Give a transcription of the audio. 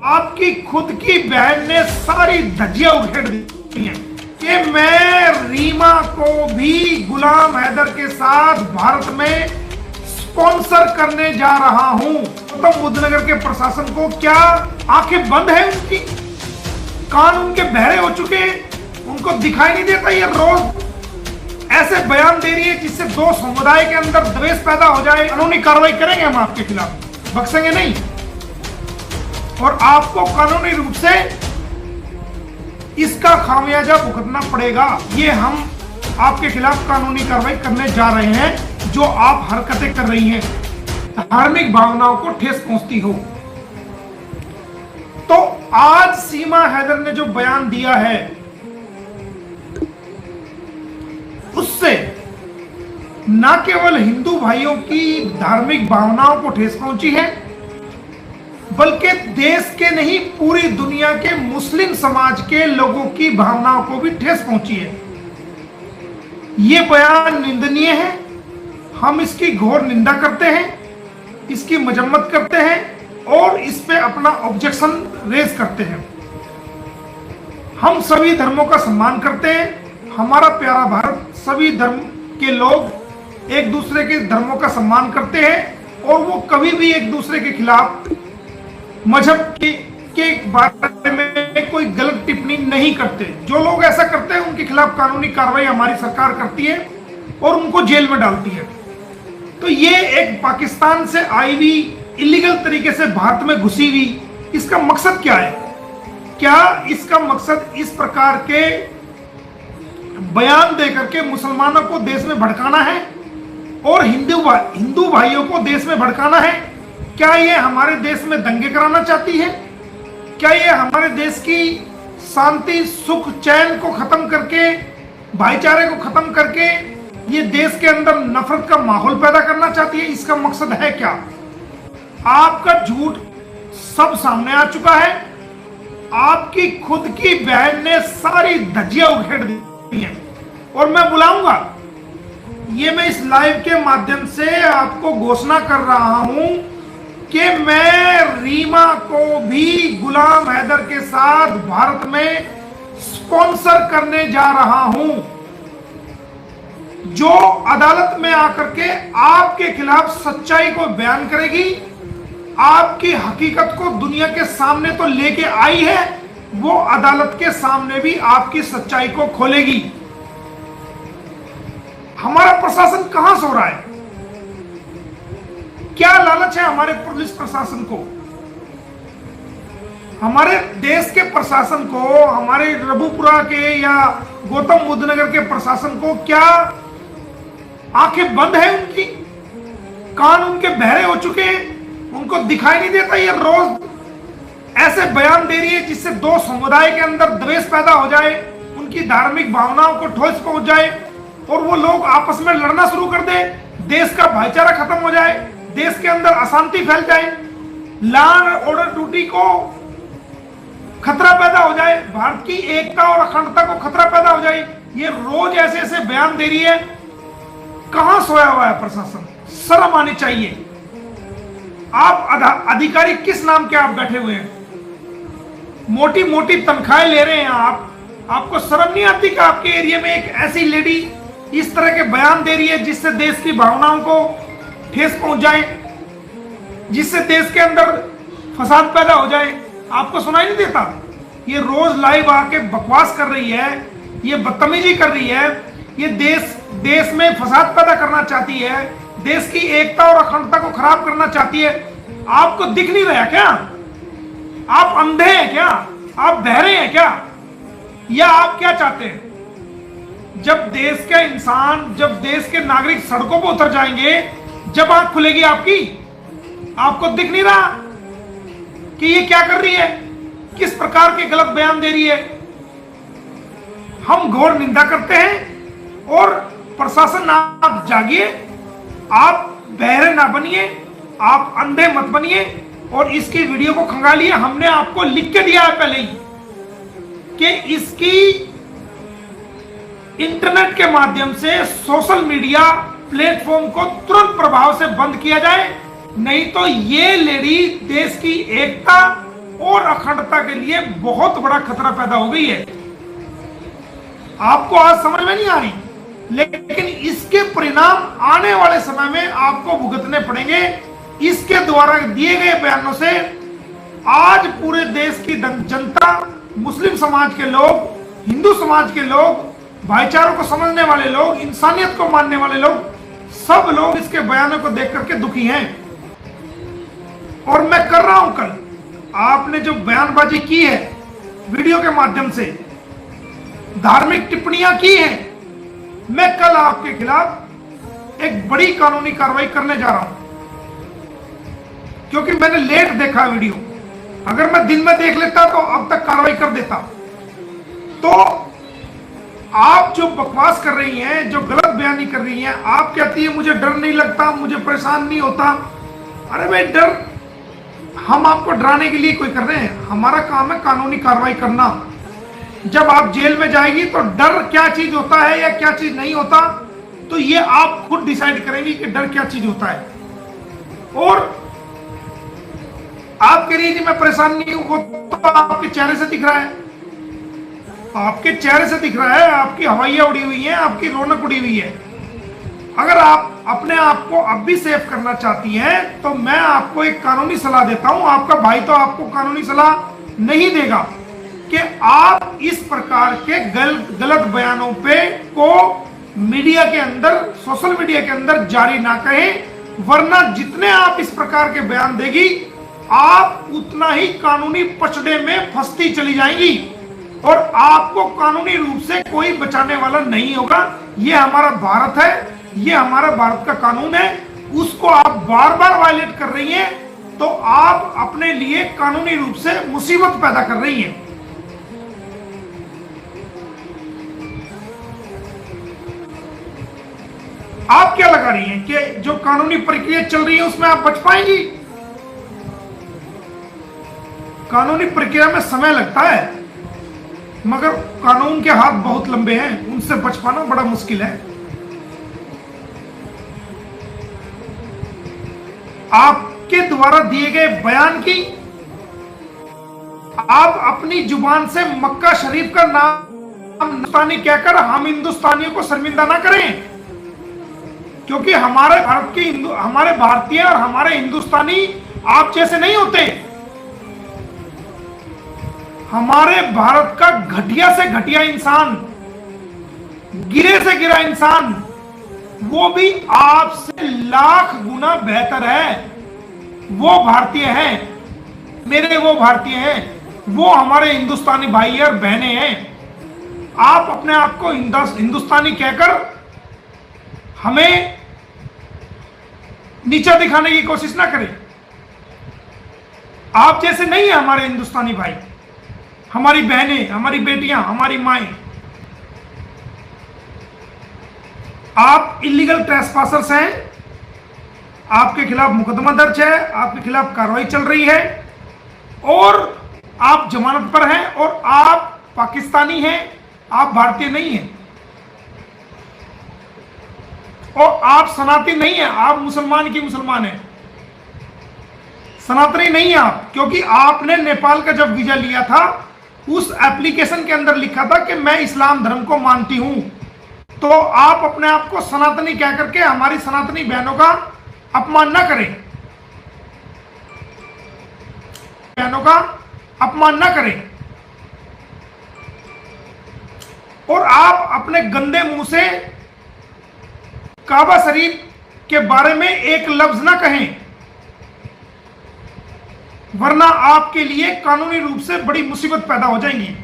आपकी खुद की बहन ने सारी धज्जियां उखेड़ दी हैं कि मैं रीमा को भी गुलाम हैदर के साथ भारत में स्पॉन्सर करने जा रहा हूं। तो बुद्धनगर के प्रशासन को क्या आंखें बंद है? उनकी कान उनके बहरे हो चुके हैं, उनको दिखाई नहीं देता? ये रोज ऐसे बयान दे रही है जिससे दो समुदाय के अंदर द्वेष पैदा हो जाए। कानूनी कार्रवाई करेंगे हम आपके खिलाफ, बख्शेंगे नहीं, और आपको कानूनी रूप से इसका खामियाजा भुगतना पड़ेगा। ये हम आपके खिलाफ कानूनी कार्रवाई करने जा रहे हैं। जो आप हरकतें कर रही हैं, धार्मिक भावनाओं को ठेस पहुंचती हो। तो आज सीमा हैदर ने जो बयान दिया है, उससे न केवल हिंदू भाइयों की धार्मिक भावनाओं को ठेस पहुंची है, बल्कि देश के नहीं पूरी दुनिया के मुस्लिम समाज के लोगों की भावनाओं को भी ठेस पहुंची है। यह बयान निंदनीय है। हम इसकी घोर निंदा करते हैं, इसकी मजम्मत करते हैं और इस पे अपना ऑब्जेक्शन रेज करते हैं। हम सभी धर्मों का सम्मान करते हैं। हमारा प्यारा भारत, सभी धर्म के लोग एक दूसरे के धर्मों का सम्मान करते हैं और वो कभी भी एक दूसरे के खिलाफ मजहब के बारे में कोई गलत टिप्पणी नहीं करते। जो लोग ऐसा करते हैं उनके खिलाफ कानूनी कार्रवाई हमारी सरकार करती है और उनको जेल में डालती है। तो ये एक पाकिस्तान से आई हुई इलीगल तरीके से भारत में घुसी हुई, इसका मकसद क्या है? क्या इसका मकसद इस प्रकार के बयान देकर के मुसलमानों को देश में भड़काना है और हिंदू भाइयों को देश में भड़काना है? क्या ये हमारे देश में दंगे कराना चाहती है? क्या ये हमारे देश की शांति, सुख, चैन को खत्म करके, भाईचारे को खत्म करके ये देश के अंदर नफरत का माहौल पैदा करना चाहती है? इसका मकसद है क्या? आपका झूठ सब सामने आ चुका है। आपकी खुद की बहन ने सारी धज्जियां उखेड़ दी हैं और मैं बुलाऊंगा, ये मैं इस लाइव के माध्यम से आपको घोषणा कर रहा हूं कि मैं रीमा को भी गुलाम हैदर के साथ भारत में स्पॉन्सर करने जा रहा हूं। जो अदालत में आकर के आपके खिलाफ सच्चाई को बयान करेगी, आपकी हकीकत को दुनिया के सामने तो लेके आई है, वो अदालत के सामने भी आपकी सच्चाई को खोलेगी। हमारा प्रशासन कहां सो रहा है? क्या लालच है हमारे पुलिस प्रशासन को, हमारे देश के प्रशासन को, हमारे रबुपुरा के या गौतम बुद्ध नगर के प्रशासन को? क्या आंखें बंद है उनकी? कान उनके बहरे हो चुके हैं, उनको दिखाई नहीं देता? ये रोज ऐसे बयान दे रही है जिससे दो समुदाय के अंदर द्वेष पैदा हो जाए, उनकी धार्मिक भावनाओं को ठोस पहुंच जाए और वो लोग आपस में लड़ना शुरू कर दे, देश का भाईचारा खत्म हो जाए, देश के अंदर अशांति फैल जाए, लॉ एंड ऑर्डर ड्यूटी को खतरा पैदा हो जाए, भारत की एकता और अखंडता को खतरा पैदा हो जाए। ये रोज ऐसे ऐसे बयान दे रही है। कहां सोया हुआ है प्रशासन? शर्म आनी चाहिए। आप अधिकारी किस नाम के आप बैठे हुए हैं? मोटी मोटी तनख्वाहें ले रहे हैं आप। आपको शर्म नहीं आती कि आपके एरिया में एक ऐसी लेडी इस तरह के बयान दे रही है जिससे देश की भावनाओं को ठेस पहुंच जाए, जिससे देश के अंदर फसाद पैदा हो जाए? आपको सुनाई नहीं देता? ये रोज लाइव आके बकवास कर रही है, ये बदतमीजी कर रही है, ये देश में फसाद पैदा करना चाहती है, देश की एकता और अखंडता को खराब करना चाहती है। आपको दिख नहीं रहा क्या? आप अंधे हैं क्या? आप बहरे हैं क्या? या आप क्या चाहते हैं? जब देश के इंसान, जब देश के नागरिक सड़कों पर उतर जाएंगे, जब आंख खुलेगी आपकी? आपको दिख नहीं रहा कि ये क्या कर रही है, किस प्रकार के गलत बयान दे रही है? हम घोर निंदा करते हैं और प्रशासन, आप जागिए, आप बहरे ना बनिए, आप अंधे मत बनिए और इसकी वीडियो को खंगालिए। हमने आपको लिख के दिया है पहले ही कि इसकी इंटरनेट के माध्यम से सोशल मीडिया प्लेटफॉर्म को तुरंत प्रभाव से बंद किया जाए, नहीं तो ये लेडी देश की एकता और अखंडता के लिए बहुत बड़ा खतरा पैदा हो गई है। आपको आज समझ में नहीं आ रही, लेकिन इसके परिणाम आने वाले समय में आपको भुगतने पड़ेंगे। इसके द्वारा दिए गए बयानों से आज पूरे देश की जनता, मुस्लिम समाज के लोग, हिंदू समाज के लोग, भाईचारों को समझने वाले लोग, इंसानियत को मानने वाले लोग, सब लोग इसके बयानों को देख करके दुखी हैं। और मैं कर रहा हूं, कल आपने जो बयानबाजी की है, वीडियो के माध्यम से धार्मिक टिप्पणियां की हैं, मैं कल आपके खिलाफ एक बड़ी कानूनी कार्रवाई करने जा रहा हूं, क्योंकि मैंने लेट देखा वीडियो। अगर मैं दिन में देख लेता तो अब तक कार्रवाई कर देता। तो आप जो बकवास कर रही हैं, जो गलत बयानी कर रही हैं, आप कहती है मुझे डर नहीं लगता, मुझे परेशान नहीं होता। अरे भाई, डर हम आपको डराने के लिए कोई कर रहे हैं? हमारा काम है कानूनी कार्रवाई करना। जब आप जेल में जाएगी तो डर क्या चीज होता है या क्या चीज नहीं होता, तो ये आप खुद डिसाइड करेंगी कि डर क्या चीज होता है। और आप कह रही है मैं परेशान नहीं हूं, वो तो आपके चेहरे से दिख रहा है, आपके चेहरे से दिख रहा है, आपकी हवाइयां उड़ी हुई हैं, आपकी रौनक उड़ी हुई है। अगर आप अपने आप को अब भी सेफ करना चाहती हैं तो मैं आपको एक कानूनी सलाह देता हूं। आपका भाई तो आपको कानूनी सलाह नहीं देगा कि आप इस प्रकार के गलत बयानों पे को मीडिया के अंदर, सोशल मीडिया के अंदर जारी ना कहें, वरना जितने आप इस प्रकार के बयान देगी आप उतना ही कानूनी पचड़े में फंसती चली जाएंगी और आपको कानूनी रूप से कोई बचाने वाला नहीं होगा। ये हमारा भारत है, ये हमारा भारत का कानून है, उसको आप बार बार वायलेट कर रही हैं तो आप अपने लिए कानूनी रूप से मुसीबत पैदा कर रही हैं। आप क्या लगा रही हैं कि जो कानूनी प्रक्रिया चल रही है उसमें आप बच पाएंगी? कानूनी प्रक्रिया में समय लगता है, मगर कानून के हाथ बहुत लंबे हैं, उनसे बच पाना बड़ा मुश्किल है। आपके द्वारा दिए गए बयान की आप अपनी जुबान से मक्का शरीफ का नाम हिंदुस्तानी कहकर हम हिंदुस्तानियों को शर्मिंदा ना करें, क्योंकि हमारे भारत के हमारे भारतीय और हमारे हिंदुस्तानी आप जैसे नहीं होते। हमारे भारत का घटिया से घटिया इंसान, गिरे से गिरा इंसान, वो भी आपसे लाख गुना बेहतर है। वो भारतीय हैं, मेरे वो भारतीय हैं, वो हमारे हिंदुस्तानी भाई और बहनें हैं। आप अपने आप को हिंदुस्तानी कहकर हमें नीचा दिखाने की कोशिश ना करें। आप जैसे नहीं है हमारे हिंदुस्तानी भाई, हमारी बहनें, हमारी बेटियां, हमारी माएं। आप इलीगल ट्रेसपासर्स हैं, आपके खिलाफ मुकदमा दर्ज है, आपके खिलाफ कार्रवाई चल रही है और आप जमानत पर हैं और आप पाकिस्तानी हैं, आप भारतीय नहीं हैं और आप सनातनी नहीं हैं, आप मुसलमान की मुसलमान हैं, सनातनी नहीं है आप। क्योंकि आपने नेपाल का जब वीजा लिया था उस एप्लीकेशन के अंदर लिखा था कि मैं इस्लाम धर्म को मानती हूं, तो आप अपने आप को सनातनी कह करके हमारी सनातनी बहनों का अपमान ना करें, बहनों का अपमान ना करें। और आप अपने गंदे मुंह से काबा शरीफ के बारे में एक लफ्ज ना कहें, वरना आपके लिए कानूनी रूप से बड़ी मुसीबत पैदा हो जाएंगी।